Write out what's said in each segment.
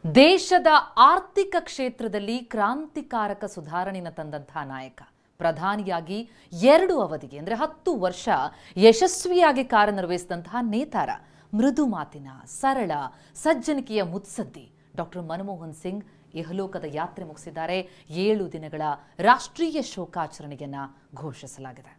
ದೇಶದ ಆರ್ಥಿಕ ಕ್ಷೇತ್ರದಲ್ಲಿ ಕ್ರಾಂತಿಕಾರಕ ಸುಧಾರಣೆಯನ್ನು ತಂದಂತಹ ನಾಯಕ, ಪ್ರಧಾನಿಯಾಗಿ 2 ಅವಧಿಗೆ ಅಂದರೆ 10 ವರ್ಷ ಯಶಸ್ವಿಯಾಗಿ ಕಾರ್ಯನಿರ್ವಹಿಸಿದಂತಹ ನೇತಾರ, ಮೃದು ಮಾತಿನ ಸರಳ ಸಜ್ಜನಿಕೆಯ ಮುತ್ಸದ್ದಿ ಡಾಕ್ಟರ್ ಮನಮೋಹನ್ ಸಿಂಗ್ ಇಹಲೋಕದ ಯಾತ್ರೆ ಮುಗಿಸಿದ್ದಾರೆ. 7 ದಿನಗಳ ರಾಷ್ಟ್ರೀಯ ಶೋಕಾಚರಣೆಯನ್ನು ಘೋಷಿಸಲಾಗಿದೆ.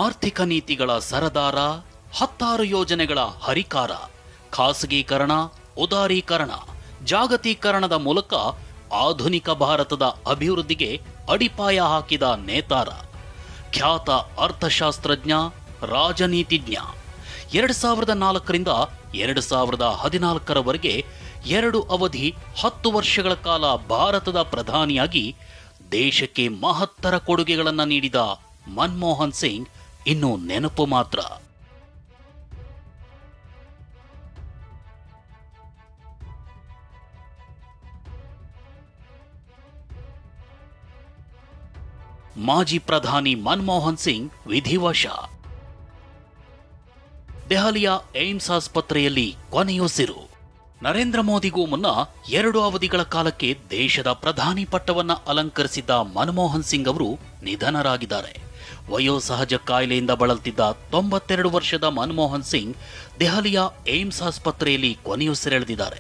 ಆರ್ಥಿಕ ನೀತಿಗಳ ಸರದಾರ, 16 ಯೋಜನೆಗಳ ಹರಿಕಾರ, ಖಾಸಗೀಕರಣ, ಉದಾರೀಕರಣ, ಜಾಗತೀಕರಣದ ಮೂಲಕ ಆಧುನಿಕ ಭಾರತದ ಅಭಿವೃದ್ಧಿಗೆ ಅಡಿಪಾಯ ಹಾಕಿದ ನೇತಾರ, ಖ್ಯಾತ ಅರ್ಥಶಾಸ್ತ್ರಜ್ಞ, ರಾಜನೀತಿಜ್ಞ. 2004ರಿಂದ 2014ರವರೆಗೆ 2 ಅವಧಿ 10 ವರ್ಷಗಳ ಕಾಲ ಭಾರತದ ಪ್ರಧಾನಿಯಾಗಿ ದೇಶಕ್ಕೆ ಮಹತ್ತರ ಕೊಡುಗೆಗಳನ್ನು ನೀಡಿದ ಮನಮೋಹನ್ ಸಿಂಗ್ ಇನ್ನು ನೆನಪು ಮಾತ್ರ. ಮಾಜಿ ಪ್ರಧಾನಿ ಮನಮೋಹನ್ ಸಿಂಗ್ ವಿಧಿವಶ. ದೆಹಲಿಯ ಏಮ್ಸ್ ಆಸ್ಪತ್ರೆಯಲ್ಲಿ ಕೊನೆಯುಸಿರು. ನರೇಂದ್ರ ಮೋದಿಗೂ ಮುನ್ನ 2 ಅವಧಿಗಳ ಕಾಲಕ್ಕೆ ದೇಶದ ಪ್ರಧಾನಿ ಪಟ್ಟವನ್ನ ಅಲಂಕರಿಸಿದ್ದ ಮನಮೋಹನ್ ಸಿಂಗ್ ಅವರು ನಿಧನರಾಗಿದ್ದಾರೆ. ವಯೋಸಹಜ ಕಾಯಿಲೆಯಿಂದ ಬಳಲ್ತಿದ್ದ 92 ವರ್ಷದ ಮನಮೋಹನ್ ಸಿಂಗ್ ದೆಹಲಿಯ ಏಮ್ಸ್ ಆಸ್ಪತ್ರೆಯಲ್ಲಿ ಕೊನೆಯುಸಿರೆಳೆದಿದ್ದಾರೆ.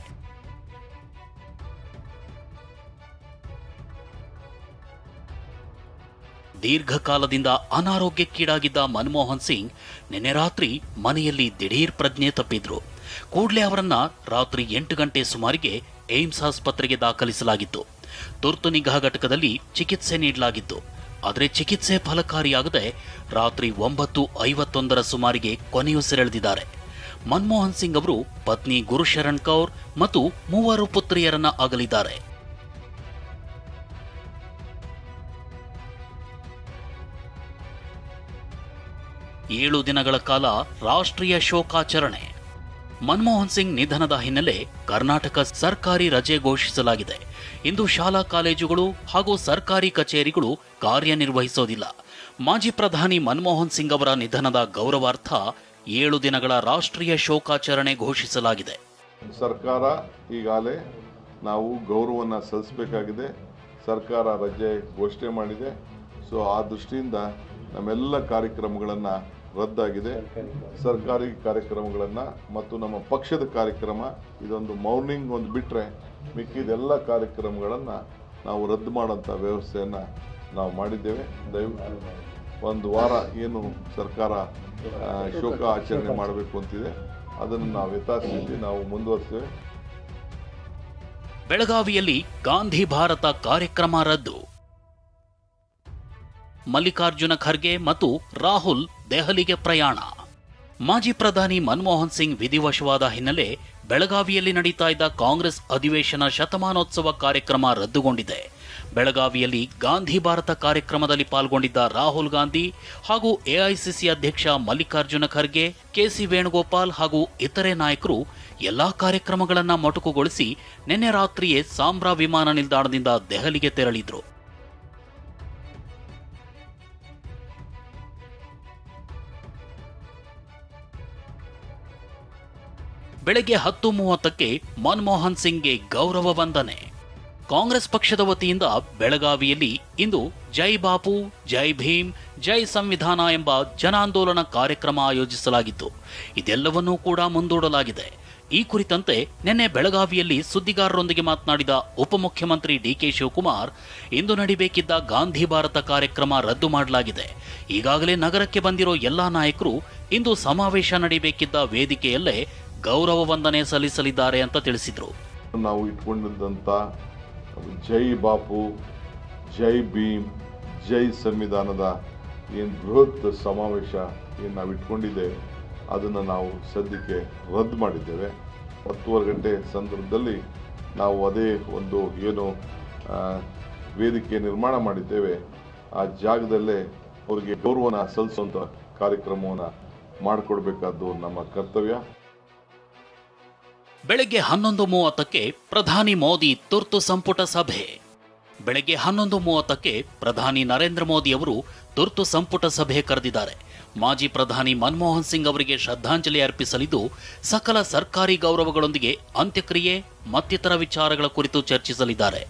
ದೀರ್ಘಕಾಲದಿಂದ ಅನಾರೋಗ್ಯಕ್ಕೀಡಾಗಿದ್ದ ಮನಮೋಹನ್ ಸಿಂಗ್ ನಿನ್ನೆ ರಾತ್ರಿ ಮನೆಯಲ್ಲಿ ದಿಢೀರ್ ಪ್ರಜ್ಞೆ ತಪ್ಪಿದ್ರು. ಕೂಡಲೇ ಅವರನ್ನ ರಾತ್ರಿ 8 ಗಂಟೆ ಸುಮಾರಿಗೆ ಏಮ್ಸ್ ಆಸ್ಪತ್ರೆಗೆ ದಾಖಲಿಸಲಾಗಿತ್ತು. ತುರ್ತು ನಿಗಾ ಘಟಕದಲ್ಲಿ ಚಿಕಿತ್ಸೆ ನೀಡಲಾಗಿತ್ತು. ಆದರೆ ಚಿಕಿತ್ಸೆ ಫಲಕಾರಿಯಾಗದೆ ರಾತ್ರಿ 9:51ರ ಸುಮಾರಿಗೆ ಕೊನೆಯುಸಿರೆಳೆದಿದ್ದಾರೆ. ಮನಮೋಹನ್ ಸಿಂಗ್ ಅವರು ಪತ್ನಿ ಗುರುಶರಣ್ ಕೌರ್ ಮತ್ತು 3 ಪುತ್ರಿಯರನ್ನ ಅಗಲಿದ್ದಾರೆ. ಏಳು ದಿನಗಳ ಕಾಲ ರಾಷ್ಟ್ರೀಯ ಶೋಕಾಚರಣೆ. ಮನಮೋಹನ್ ಸಿಂಗ್ ನಿಧನದ ಹಿನ್ನೆಲೆ ಕರ್ನಾಟಕ ಸರ್ಕಾರಿ ರಜೆ ಘೋಷಿಸಲಾಗಿದೆ. ಇಂದು ಶಾಲಾ ಕಾಲೇಜುಗಳು ಹಾಗೂ ಸರ್ಕಾರಿ ಕಚೇರಿಗಳು ಕಾರ್ಯನಿರ್ವಹಿಸೋದಿಲ್ಲ. ಮಾಜಿ ಪ್ರಧಾನಿ ಮನಮೋಹನ್ ಸಿಂಗ್ ಅವರ ನಿಧನದ ಗೌರವಾರ್ಥ 7 ದಿನಗಳ ರಾಷ್ಟ್ರೀಯ ಶೋಕಾಚರಣೆ ಘೋಷಿಸಲಾಗಿದೆ. ಸರ್ಕಾರ ಈಗಾಗಲೇ ನಾವು ಗೌರವವನ್ನು ಸಲ್ಲಿಸಬೇಕಾಗಿದೆ. ಸರ್ಕಾರ ರಜೆ ಘೋಷಣೆ ಮಾಡಿದೆ. ಸೊ ಆ ದೃಷ್ಟಿಯಿಂದ ನಮ್ಮೆಲ್ಲ ಕಾರ್ಯಕ್ರಮಗಳನ್ನು ರದ್ದಾಗಿದೆ. ಸರ್ಕಾರಿ ಕಾರ್ಯಕ್ರಮಗಳನ್ನು ಮತ್ತು ನಮ್ಮ ಪಕ್ಷದ ಕಾರ್ಯಕ್ರಮ ಇದೊಂದು ಮಾರ್ನಿಂಗ್ ಒಂದು ಬಿಟ್ಟರೆ ಮಿಕ್ಕಿದೆಲ್ಲ ಕಾರ್ಯಕ್ರಮಗಳನ್ನು ನಾವು ರದ್ದು ಮಾಡೋಂಥ ವ್ಯವಸ್ಥೆಯನ್ನು ನಾವು ಮಾಡಿದ್ದೇವೆ. ಒಂದು ವಾರ ಏನು ಸರ್ಕಾರ ಶೋಕ ಆಚರಣೆ ಮಾಡಬೇಕು ಅಂತಿದೆ ಅದನ್ನು ನಾವು ಯಥಾಸ್ಥಿತಿ ನಾವು ಮುಂದುವರಿಸ್ತೇವೆ. ಬೆಳಗಾವಿಯಲ್ಲಿ ಗಾಂಧಿ ಭಾರತ ಕಾರ್ಯಕ್ರಮ ರದ್ದು. ಮಲ್ಲಿಕಾರ್ಜುನ ಖರ್ಗೆ ಮತ್ತು ರಾಹುಲ್ ದೆಹಲಿಗೆ ಪ್ರಯಾಣ. ಮಾಜಿ ಪ್ರಧಾನಿ ಮನಮೋಹನ್ ಸಿಂಗ್ ವಿಧಿವಶವಾದ ಹಿನ್ನೆಲೆ ಬೆಳಗಾವಿಯಲ್ಲಿ ನಡೀತಾ ಇದ್ದ ಕಾಂಗ್ರೆಸ್ ಅಧಿವೇಶನ ಶತಮಾನೋತ್ಸವ ಕಾರ್ಯಕ್ರಮ ರದ್ದುಗೊಂಡಿದೆ. ಬೆಳಗಾವಿಯಲ್ಲಿ ಗಾಂಧಿ ಭಾರತ ಕಾರ್ಯಕ್ರಮದಲ್ಲಿ ಪಾಲ್ಗೊಂಡಿದ್ದ ರಾಹುಲ್ ಗಾಂಧಿ ಹಾಗೂ ಎಐಸಿಸಿ ಅಧ್ಯಕ್ಷ ಮಲ್ಲಿಕಾರ್ಜುನ ಖರ್ಗೆ, ಕೆಸಿ ವೇಣುಗೋಪಾಲ್ ಹಾಗೂ ಇತರೆ ನಾಯಕರು ಎಲ್ಲಾ ಕಾರ್ಯಕ್ರಮಗಳನ್ನು ಮೊಟಕುಗೊಳಿಸಿ ನಿನ್ನೆ ರಾತ್ರಿಯೇ ಸಾಂಬ್ರಾ ವಿಮಾನ ನಿಲ್ದಾಣದಿಂದ ದೆಹಲಿಗೆ ತೆರಳಿದ್ರು. ಬೆಳಗ್ಗೆ 10:30ಕ್ಕೆ ಮನಮೋಹನ್ ಸಿಂಗ್ಗೆ ಗೌರವ ವಂದನೆ. ಕಾಂಗ್ರೆಸ್ ಪಕ್ಷದ ವತಿಯಿಂದ ಬೆಳಗಾವಿಯಲ್ಲಿ ಇಂದು ಜೈ ಬಾಪು, ಜೈ ಭೀಮ್, ಜೈ ಸಂವಿಧಾನ ಎಂಬ ಜನಾಂದೋಲನ ಕಾರ್ಯಕ್ರಮ ಆಯೋಜಿಸಲಾಗಿತ್ತು. ಇದೆಲ್ಲವನ್ನೂ ಕೂಡ ಮುಂದೂಡಲಾಗಿದೆ. ಈ ಕುರಿತಂತೆ ನಿನ್ನೆ ಬೆಳಗಾವಿಯಲ್ಲಿ ಸುದ್ದಿಗಾರರೊಂದಿಗೆ ಮಾತನಾಡಿದ ಉಪಮುಖ್ಯಮಂತ್ರಿ ಡಿಕೆ ಶಿವಕುಮಾರ್, ಇಂದು ನಡೀಬೇಕಿದ್ದ ಗಾಂಧಿ ಭಾರತ ಕಾರ್ಯಕ್ರಮ ರದ್ದು ಮಾಡಲಾಗಿದೆ. ಈಗಾಗಲೇ ನಗರಕ್ಕೆ ಬಂದಿರೋ ಎಲ್ಲಾ ನಾಯಕರು ಇಂದು ಸಮಾವೇಶ ನಡೀಬೇಕಿದ್ದ ವೇದಿಕೆಯಲ್ಲೇ ಗೌರವ ವಂದನೆ ಸಲ್ಲಿಸಲಿದ್ದಾರೆ ಅಂತ ತಿಳಿಸಿದರು. ನಾವು ಇಟ್ಕೊಂಡಿದ್ದಂಥ ಜೈ ಬಾಪು, ಜೈ ಭೀಮ್, ಜೈ ಸಂವಿಧಾನದ ಏನು ಬೃಹತ್ ಸಮಾವೇಶ ಏನು ನಾವು ಇಟ್ಕೊಂಡಿದ್ದೇವೆ ಅದನ್ನು ನಾವು ಸದ್ಯಕ್ಕೆ ರದ್ದು ಮಾಡಿದ್ದೇವೆ. 10:30 ಗಂಟೆ ಸಂದರ್ಭದಲ್ಲಿ ನಾವು ಅದೇ ಒಂದು ಏನು ವೇದಿಕೆ ನಿರ್ಮಾಣ ಮಾಡಿದ್ದೇವೆ ಆ ಜಾಗದಲ್ಲೇ ಅವರಿಗೆ ಗೌರವನ ಸಲ್ಲಿಸುವಂಥ ಕಾರ್ಯಕ್ರಮವನ್ನು ಮಾಡಿಕೊಡ್ಬೇಕಾದ್ದು ನಮ್ಮ ಕರ್ತವ್ಯ. ಬೆಳಗ್ಗೆ 11:30ಕ್ಕೆ ಪ್ರಧಾನಿ ಮೋದಿ ತುರ್ತು ಸಂಪುಟ ಸಭೆ. ಬೆಳಗ್ಗೆ 11:30ಕ್ಕೆ ಪ್ರಧಾನಿ ನರೇಂದ್ರ ಮೋದಿ ಅವರು ತುರ್ತು ಸಂಪುಟ ಸಭೆ ಕರೆದಿದ್ದಾರೆ. ಮಾಜಿ ಪ್ರಧಾನಿ ಮನಮೋಹನ್ ಸಿಂಗ್ ಅವರಿಗೆ ಶ್ರದ್ಧಾಂಜಲಿ ಅರ್ಪಿಸಲಿದ್ದು ಸಕಲ ಸರ್ಕಾರಿ ಗೌರವಗಳೊಂದಿಗೆ ಅಂತ್ಯಕ್ರಿಯೆ ಮತ್ತಿತರ ವಿಚಾರಗಳ ಕುರಿತು ಚರ್ಚಿಸಲಿದ್ದಾರೆ.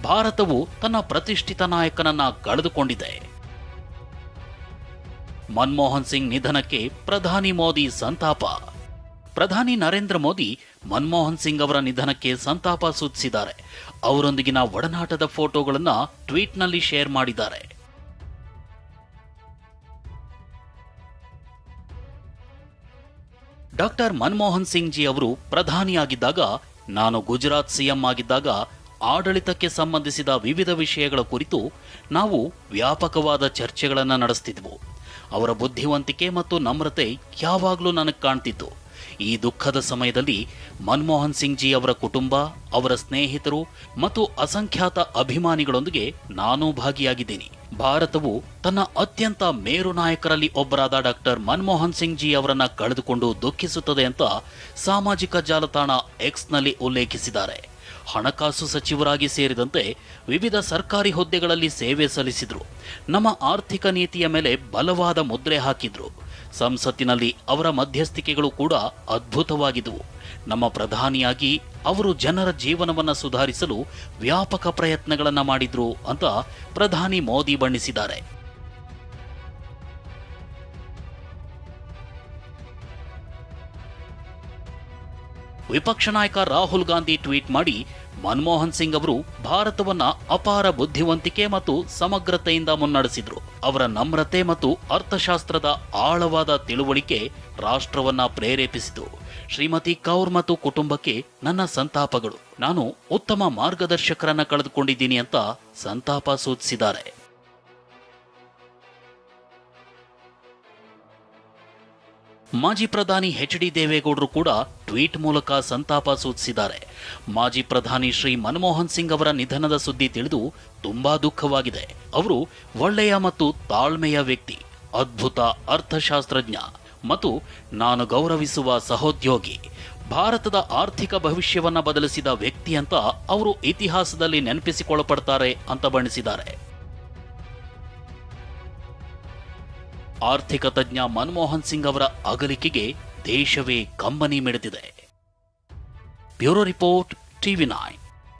ಭಾರತವು ತನ್ನ ಪ್ರತಿಷ್ಠಿತ ನಾಯಕನನ್ನ ಕಳೆದುಕೊಂಡಿದೆ. ಮನಮೋಹನ್ ಸಿಂಗ್ ನಿಧನಕ್ಕೆ ಪ್ರಧಾನಿ ಮೋದಿ ಸಂತಾಪ. ಪ್ರಧಾನಿ ನರೇಂದ್ರ ಮೋದಿ ಮನಮೋಹನ್ ಸಿಂಗ್ ಅವರ ನಿಧನಕ್ಕೆ ಸಂತಾಪ ಸೂಚಿಸಿದ್ದಾರೆ. ಅವರೊಂದಿಗಿನ ಒಡನಾಟದ ಫೋಟೋಗಳನ್ನು ಟ್ವೀಟ್ನಲ್ಲಿ ಶೇರ್ ಮಾಡಿದ್ದಾರೆ. ಡಾಕ್ಟರ್ ಮನಮೋಹನ್ ಸಿಂಗ್ ಜಿ ಅವರು ಪ್ರಧಾನಿಯಾಗಿದ್ದಾಗ, ನಾನು ಗುಜರಾತ್ ಸಿಎಂ ಆಗಿದ್ದಾಗ ಆಡಳಿತಕ್ಕೆ ಸಂಬಂಧಿಸಿದ ವಿವಿಧ ವಿಷಯಗಳ ಕುರಿತು ನಾವು ವ್ಯಾಪಕವಾದ ಚರ್ಚೆಗಳನ್ನು ನಡೆಸ್ತಿದ್ವು. ಅವರ ಬುದ್ಧಿವಂತಿಕೆ ಮತ್ತು ನಮ್ರತೆ ಯಾವಾಗಲೂ ನನಗೆ ಕಾಣ್ತಿತ್ತು. ಈ ದುಃಖದ ಸಮಯದಲ್ಲಿ ಮನಮೋಹನ್ ಸಿಂಗ್ ಜಿ ಅವರ ಕುಟುಂಬ, ಅವರ ಸ್ನೇಹಿತರು ಮತ್ತು ಅಸಂಖ್ಯಾತ ಅಭಿಮಾನಿಗಳೊಂದಿಗೆ ನಾನೂ ಭಾಗಿಯಾಗಿದ್ದೀನಿ. ಭಾರತವು ತನ್ನ ಅತ್ಯಂತ ಮೇರು ನಾಯಕರಲ್ಲಿ ಒಬ್ಬರಾದ ಡಾಕ್ಟರ್ ಮನಮೋಹನ್ ಸಿಂಗ್ ಜಿ ಅವರನ್ನ ಕಳೆದುಕೊಂಡು ದುಃಖಿಸುತ್ತದೆ ಅಂತ ಸಾಮಾಜಿಕ ಜಾಲತಾಣ ಎಕ್ಸ್ನಲ್ಲಿ ಉಲ್ಲೇಖಿಸಿದ್ದಾರೆ. ಹಣಕಾಸು ಸಚಿವರಾಗಿ ಸೇರಿದಂತೆ ವಿವಿಧ ಸರ್ಕಾರಿ ಹುದ್ದೆಗಳಲ್ಲಿ ಸೇವೆ ಸಲ್ಲಿಸಿದ್ರು. ನಮ್ಮ ಆರ್ಥಿಕ ನೀತಿಯ ಮೇಲೆ ಬಲವಾದ ಮುದ್ರೆ ಹಾಕಿದ್ರು. ಸಂಸತ್ತಿನಲ್ಲಿ ಅವರ ಮಧ್ಯಸ್ಥಿಕೆಗಳು ಕೂಡ ಅದ್ಭುತವಾಗಿದ್ದವು. ನಮ್ಮ ಪ್ರಧಾನಿಯಾಗಿ ಅವರು ಜನರ ಜೀವನವನ್ನು ಸುಧಾರಿಸಲು ವ್ಯಾಪಕ ಪ್ರಯತ್ನಗಳನ್ನು ಮಾಡಿದ್ರು ಅಂತ ಪ್ರಧಾನಿ ಮೋದಿ ಬಣ್ಣಿಸಿದ್ದಾರೆ. ವಿಪಕ್ಷ ನಾಯಕ ರಾಹುಲ್ ಗಾಂಧಿ ಟ್ವೀಟ್ ಮಾಡಿ, ಮನಮೋಹನ್ ಸಿಂಗ್ ಅವರು ಭಾರತವನ್ನ ಅಪಾರ ಬುದ್ಧಿವಂತಿಕೆ ಮತ್ತು ಸಮಗ್ರತೆಯಿಂದ ಮುನ್ನಡೆಸಿದ್ರು. ಅವರ ನಮ್ರತೆ ಮತ್ತು ಅರ್ಥಶಾಸ್ತ್ರದ ಆಳವಾದ ತಿಳುವಳಿಕೆ ರಾಷ್ಟ್ರವನ್ನ ಪ್ರೇರೇಪಿಸಿತು. ಶ್ರೀಮತಿ ಕೌರ್ ಮತ್ತು ಕುಟುಂಬಕ್ಕೆ ನನ್ನ ಸಂತಾಪಗಳು. ನಾನು ಉತ್ತಮ ಮಾರ್ಗದರ್ಶಕರನ್ನ ಕಳೆದುಕೊಂಡಿದ್ದೀನಿ ಅಂತ ಸಂತಾಪ ಸೂಚಿಸಿದ್ದಾರೆ. ಮಾಜಿ ಪ್ರಧಾನಿ ಎಚ್.ಡಿ. ದೇವೇಗೌಡರು ಕೂಡ ಟ್ವೀಟ್ ಮೂಲಕ ಸಂತಾಪ ಸೂಚಿಸಿದ್ದಾರೆ. ಮಾಜಿ ಪ್ರಧಾನಿ ಶ್ರೀ ಮನಮೋಹನ್ ಸಿಂಗ್ ಅವರ ನಿಧನದ ಸುದ್ದಿ ತಿಳಿದು ತುಂಬಾ ದುಃಖವಾಗಿದೆ. ಅವರು ಒಳ್ಳೆಯ ಮತ್ತು ತಾಳ್ಮೆಯ ವ್ಯಕ್ತಿ, ಅದ್ಭುತ ಅರ್ಥಶಾಸ್ತ್ರಜ್ಞ ಮತ್ತು ನಾನು ಗೌರವಿಸುವ ಸಹೋದ್ಯೋಗಿ. ಭಾರತದ ಆರ್ಥಿಕ ಭವಿಷ್ಯವನ್ನ ಬದಲಿಸಿದ ವ್ಯಕ್ತಿ ಅಂತ ಅವರು ಇತಿಹಾಸದಲ್ಲಿ ನೆನಪಿಸಿಕೊಳ್ಳಲ್ಪಡ್ತಾರೆ ಅಂತ ಬಣ್ಣಿಸಿದ್ದಾರೆ. ಆರ್ಥಿಕ ತಜ್ಞ ಮನಮೋಹನ್ ಸಿಂಗ್ ಅವರ ಅಗಲಿಕೆಗೆ ದೇಶವೇ ಕಂಬನಿ ಮಿಡಿದಿದೆ. Bureau report, TV9.